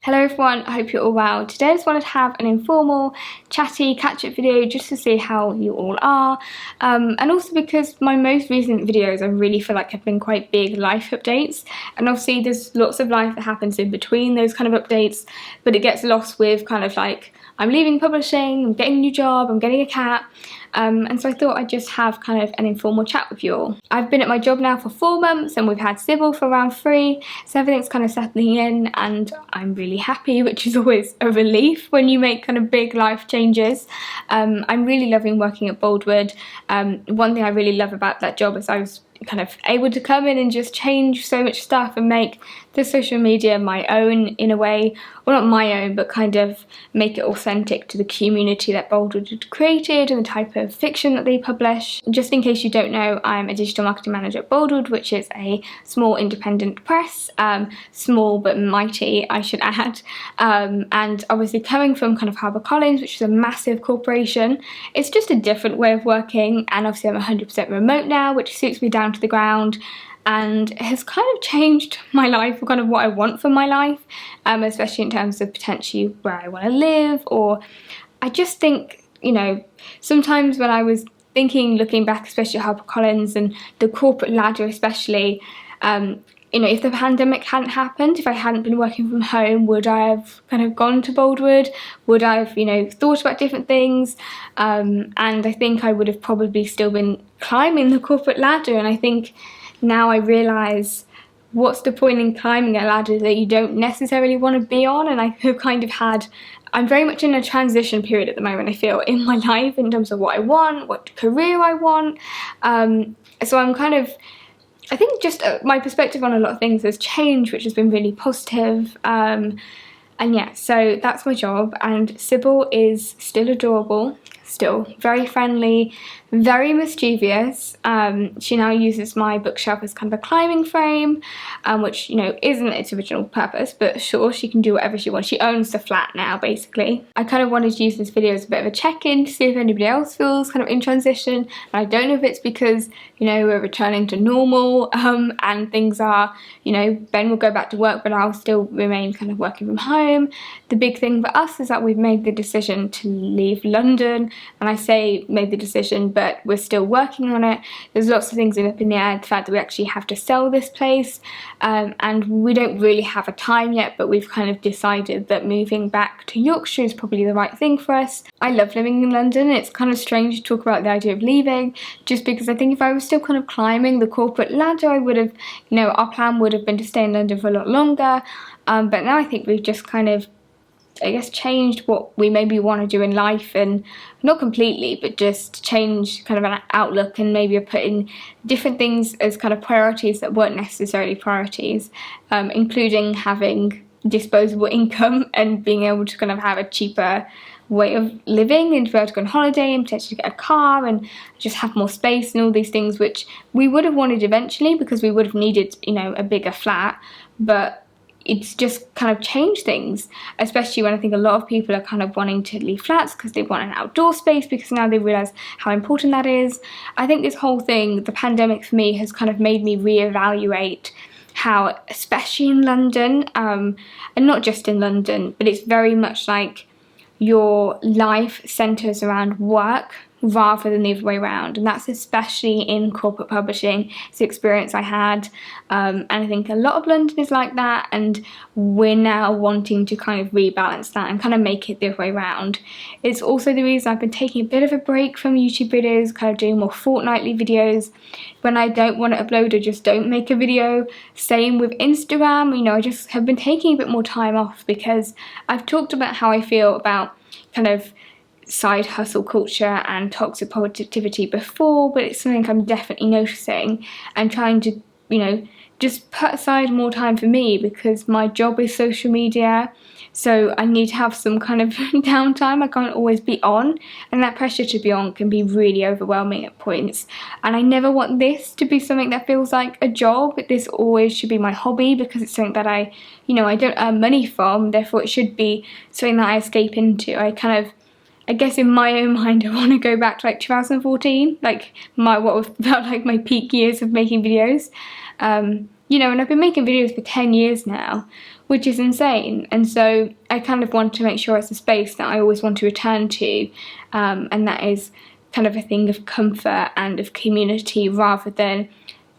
Hello everyone, I hope you're all well. Today I just wanted to have an informal, chatty, catch-up video just to see how you all are. And also because my most recent videos I really feel like have been quite big life updates. And obviously there's lots of life that happens in between those kind of updates, but it gets lost with kind of like, I'm leaving publishing, I'm getting a new job, I'm getting a cat. And so I thought I'd just have kind of an informal chat with you all. I've been at my job now for 4 months and we've had Sybil for around 3, so everything's kind of settling in and I'm really happy, which is always a relief when you make kind of big life changes. I'm really loving working at Boldwood. One thing I really love about that job is I was kind of able to come in and just change so much stuff and make the social media my own in a way, well not my own, but kind of make it authentic to the community that Boldwood had created and the type of fiction that they publish. Just in case you don't know, I'm a digital marketing manager at Boldwood, which is a small independent press, small but mighty I should add, and obviously coming from kind of HarperCollins, which is a massive corporation, it's just a different way of working, and obviously I'm 100% remote now, which suits me down to the ground and has kind of changed my life, or kind of what I want for my life, especially in terms of potentially where I want to live. Or I just think, you know, sometimes when I was thinking, looking back, especially at HarperCollins and the corporate ladder especially, you know, if the pandemic hadn't happened, if I hadn't been working from home, would I have kind of gone to Boldwood? Would I have, you know, thought about different things? And I think I would have probably still been climbing the corporate ladder. And I think now I realise, what's the point in climbing a ladder that you don't necessarily want to be on? And I have kind of had, I'm very much in a transition period at the moment, I feel, in my life in terms of what I want, what career I want. So I'm kind of, I think just my perspective on a lot of things has changed, which has been really positive. And yeah, so that's my job, and Sybil is still adorable, still very friendly, very mischievous. She now uses my bookshelf as kind of a climbing frame, which, you know, isn't its original purpose, but sure, she can do whatever she wants. She owns the flat now, basically. I kind of wanted to use this video as a bit of a check-in to see if anybody else feels kind of in transition. And I don't know if it's because, you know, we're returning to normal, and things are, you know, Ben will go back to work, but I'll still remain kind of working from home. The big thing for us is that we've made the decision to leave London, and I say made the decision, but we're still working on it. There's lots of things up in the air, the fact that we actually have to sell this place, and we don't really have a time yet, but we've kind of decided that moving back to Yorkshire is probably the right thing for us. I love living in London. It's kind of strange to talk about the idea of leaving, just because I think if I was still kind of climbing the corporate ladder, I would have, you know, our plan would have been to stay in London for a lot longer, but now I think we've just kind of, I guess, changed what we maybe want to do in life, and not completely, but just change kind of an outlook, and maybe put in different things as kind of priorities that weren't necessarily priorities, including having disposable income and being able to kind of have a cheaper way of living, and to be able to go on holiday and potentially get a car and just have more space and all these things, which we would have wanted eventually because we would have needed, you know, a bigger flat. But it's just kind of changed things, especially when I think a lot of people are kind of wanting to leave flats because they want an outdoor space, because now they realise how important that is. I think this whole thing, the pandemic for me, has kind of made me reevaluate how, especially in London, and not just in London, but it's very much like your life centres around work rather than the other way around, and that's especially in corporate publishing. It's the experience I had, and I think a lot of London is like that, and we're now wanting to kind of rebalance that and kind of make it the other way around. It's also the reason I've been taking a bit of a break from YouTube videos, kind of doing more fortnightly videos. When I don't want to upload, I just don't make a video. Same with Instagram, you know, I just have been taking a bit more time off, because I've talked about how I feel about kind of side hustle culture and toxic positivity before, but it's something I'm definitely noticing and trying to, you know, just put aside more time for me, because my job is social media, so I need to have some kind of downtime. I can't always be on, and that pressure to be on can be really overwhelming at points, and I never want this to be something that feels like a job. This always should be my hobby, because it's something that I, you know, I don't earn money from, therefore it should be something that I escape into. I guess in my own mind I want to go back to like 2014, like what felt like my peak years of making videos. You know, and I've been making videos for 10 years now, which is insane. And so I kind of want to make sure it's a space that I always want to return to, and that is kind of a thing of comfort and of community rather than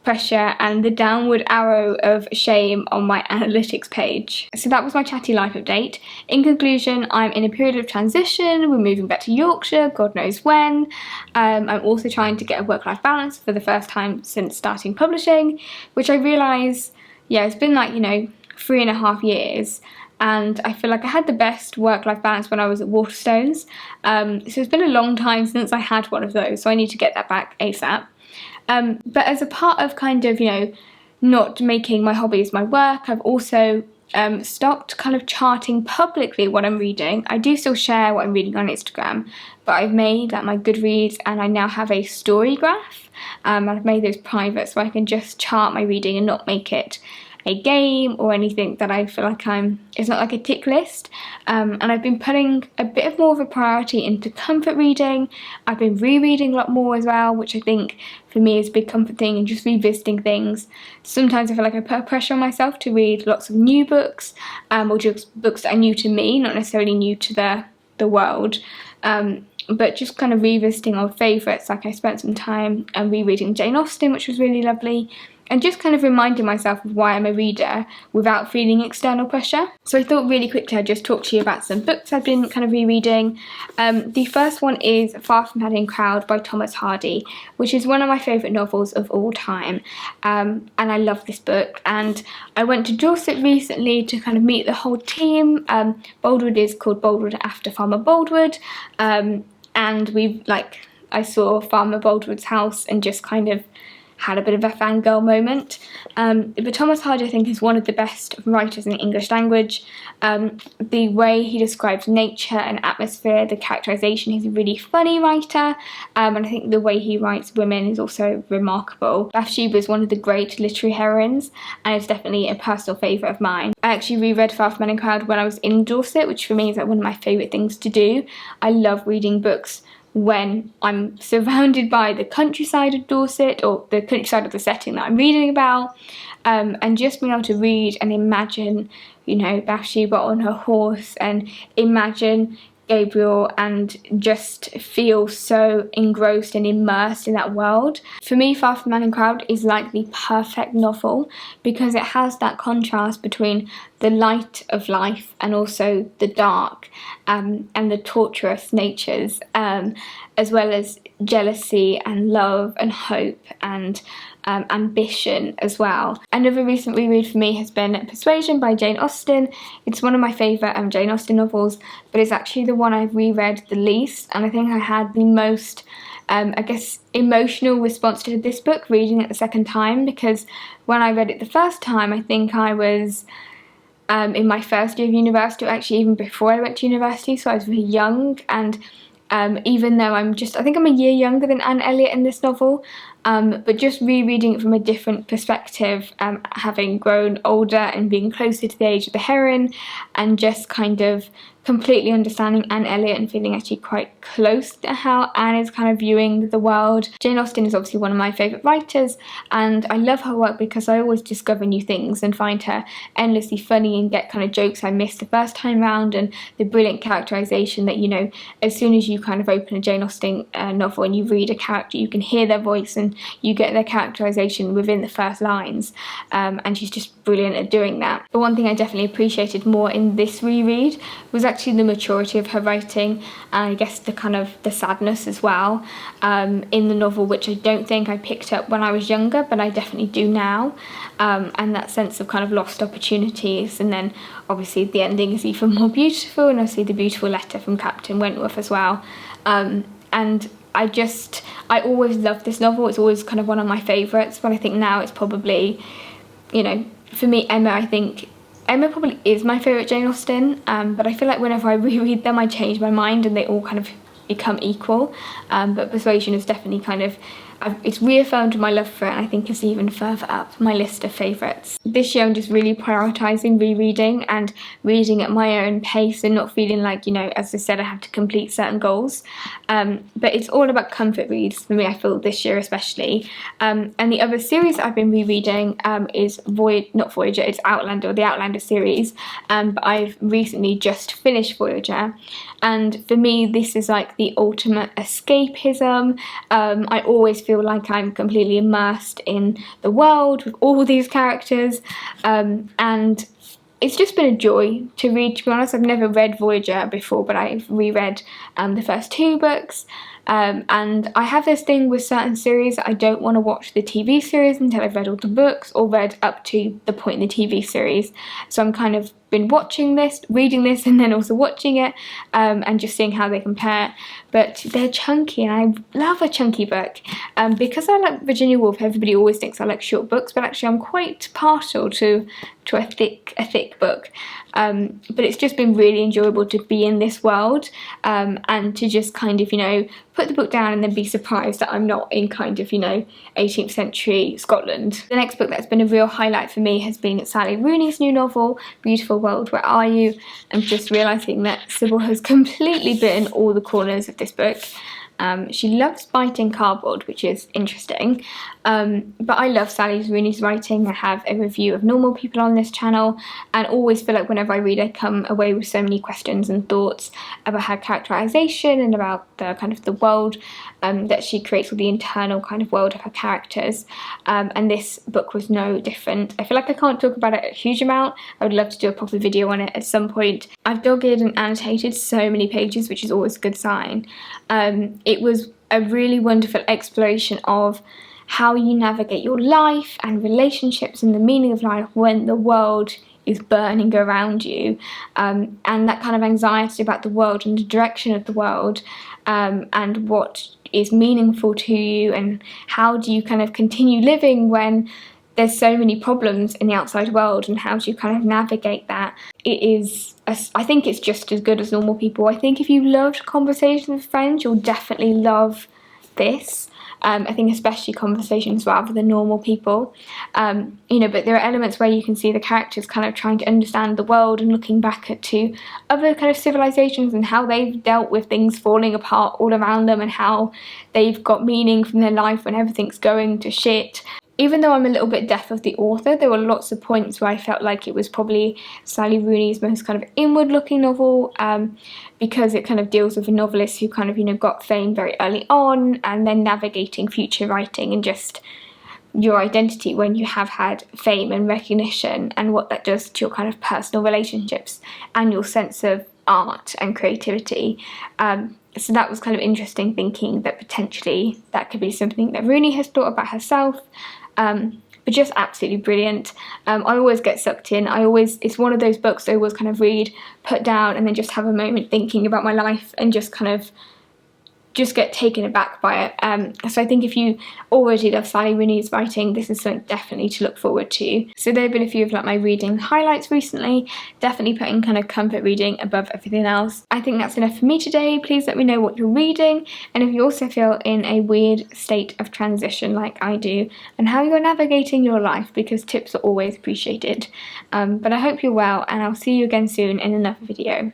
pressure and the downward arrow of shame on my analytics page. So that was my chatty life update. In conclusion, I'm in a period of transition. We're moving back to Yorkshire, God knows when. I'm also trying to get a work-life balance for the first time since starting publishing, which I realise, yeah, it's been like, 3.5 years, and I feel like I had the best work-life balance when I was at Waterstones. So it's been a long time since I had one of those, so I need to get that back ASAP. But as a part of kind of, not making my hobbies my work, I've also stopped kind of charting publicly what I'm reading. I do still share what I'm reading on Instagram, but I've made like my Goodreads, and I now have a Storygraph. I've made those private so I can just chart my reading and not make it a game or anything that I feel like it's not like a tick list. And I've been putting a bit of more of a priority into comfort reading. I've been rereading a lot more as well, which I think for me is a big comfort thing, and just revisiting things. Sometimes I feel like I put pressure on myself to read lots of new books, or just books that are new to me, not necessarily new to the world. But just kind of revisiting old favourites. Like I spent some time rereading Jane Austen, which was really lovely, and just kind of reminding myself of why I'm a reader without feeling external pressure. So I thought really quickly I'd just talk to you about some books I've been kind of rereading. The first one is Far from Madding Crowd by Thomas Hardy, which is one of my favourite novels of all time. And I love this book, and I went to Dorset recently to kind of meet the whole team. Boldwood is called Boldwood after Farmer Boldwood, and I saw Farmer Boldwood's house and just kind of had a bit of a fangirl moment. But Thomas Hardy, I think, is one of the best writers in the English language. The way he describes nature and atmosphere, the characterisation, he's a really funny writer, and I think the way he writes women is also remarkable. Bathsheba is one of the great literary heroines, and it's definitely a personal favourite of mine. I actually reread Far from Madding Crowd when I was in Dorset, which for me is like one of my favourite things to do. I love reading books when I'm surrounded by the countryside of Dorset, or the countryside of the setting that I'm reading about, and just being able to read and imagine, Bathsheba on her horse, and imagine Gabriel, and just feel so engrossed and immersed in that world. For me, Far from Madding Crowd is like the perfect novel, because it has that contrast between the light of life and also the dark, and the torturous natures, as well as jealousy and love and hope and ambition as well. Another recent reread for me has been Persuasion by Jane Austen. It's one of my favourite Jane Austen novels, but it's actually the one I've reread the least, and I think I had the most emotional response to this book reading it the second time, because when I read it the first time, I think I was in my first year of university, or actually even before I went to university, so I was really young, and even though I think I'm a year younger than Anne Elliot in this novel, but just rereading it from a different perspective, having grown older and being closer to the age of the heroine, and just kind of completely understanding Anne Elliot and feeling actually quite close to how Anne is kind of viewing the world. Jane Austen is obviously one of my favourite writers, and I love her work because I always discover new things and find her endlessly funny and get kind of jokes I missed the first time round, and the brilliant characterisation that, as soon as you kind of open a Jane Austen novel and you read a character, you can hear their voice and you get their characterisation within the first lines, and she's just brilliant at doing that. But one thing I definitely appreciated more in this reread was actually the maturity of her writing, and I guess the sadness as well in the novel, which I don't think I picked up when I was younger, but I definitely do now, and that sense of kind of lost opportunities. And then obviously the ending is even more beautiful, and obviously the beautiful letter from Captain Wentworth as well, and I always loved this novel. It's always kind of one of my favourites, but I think now it's probably, for me, I think Emma probably is my favourite Jane Austen, but I feel like whenever I reread them I change my mind and they all kind of become equal, but Persuasion is definitely kind of it's reaffirmed my love for it, and I think it's even further up my list of favourites. This year I'm just really prioritising rereading and reading at my own pace and not feeling like, you know, as I said, I have to complete certain goals. But it's all about comfort reads for me, I feel, this year especially. And the other series I've been rereading is not Voyager, it's Outlander, the Outlander series. But I've recently just finished Voyager. And for me, this is like the ultimate escapism. I always feel like I'm completely immersed in the world with all these characters. And it's just been a joy to read, to be honest. I've never read Voyager before, but I've reread the first 2 books. And I have this thing with certain series that I don't want to watch the TV series until I've read all the books or read up to the point in the TV series. So I'm kind of been watching this, reading this, and then also watching it, and just seeing how they compare. But they're chunky, and I love a chunky book. Because I like Virginia Woolf, everybody always thinks I like short books, but actually I'm quite partial to a thick book. But it's just been really enjoyable to be in this world, and to just kind of, you know, put the book down and then be surprised that I'm not in kind of, you know, 18th century Scotland. The next book that's been a real highlight for me has been Sally Rooney's new novel, Beautiful World, Where Are You? I'm just realising that Sybil has completely bitten all the corners of this book. She loves biting cardboard, which is interesting, but I love Sally Rooney's writing. I have a review of Normal People on this channel, and always feel like whenever I read I come away with so many questions and thoughts about her characterisation and about the kind of the world that she creates, or the internal kind of world of her characters, and this book was no different. I feel like I can't talk about it a huge amount. I would love to do a proper video on it at some point. I've dogged and annotated so many pages, which is always a good sign. It was a really wonderful exploration of how you navigate your life and relationships and the meaning of life when the world is burning around you, and that kind of anxiety about the world and the direction of the world, and what is meaningful to you, and how do you kind of continue living when there's so many problems in the outside world, and how do you kind of navigate that. It is, I think it's just as good as Normal People. I think if you loved Conversations with Friends, you'll definitely love this. I think especially Conversations rather than Normal People. You know, but there are elements where you can see the characters kind of trying to understand the world and looking back to other kind of civilizations and how they've dealt with things falling apart all around them, and how they've got meaning from their life when everything's going to shit. Even though I'm a little bit deaf of the author, there were lots of points where I felt like it was probably Sally Rooney's most kind of inward-looking novel, because it kind of deals with a novelist who kind of, you know, got fame very early on, and then navigating future writing and just your identity when you have had fame and recognition, and what that does to your kind of personal relationships and your sense of art and creativity. So that was kind of interesting, thinking that potentially that could be something that Rooney has thought about herself. But just absolutely brilliant. I always get sucked in. It's one of those books I always kind of read, put down, and then just have a moment thinking about my life and just kind of just get taken aback by it. So I think if you already love Sally Rooney's writing, this is something definitely to look forward to. So there have been a few of like my reading highlights recently, definitely putting kind of comfort reading above everything else. I think that's enough for me today. Please let me know what you're reading, and if you also feel in a weird state of transition like I do, and how you're navigating your life, because tips are always appreciated. But I hope you're well, and I'll see you again soon in another video.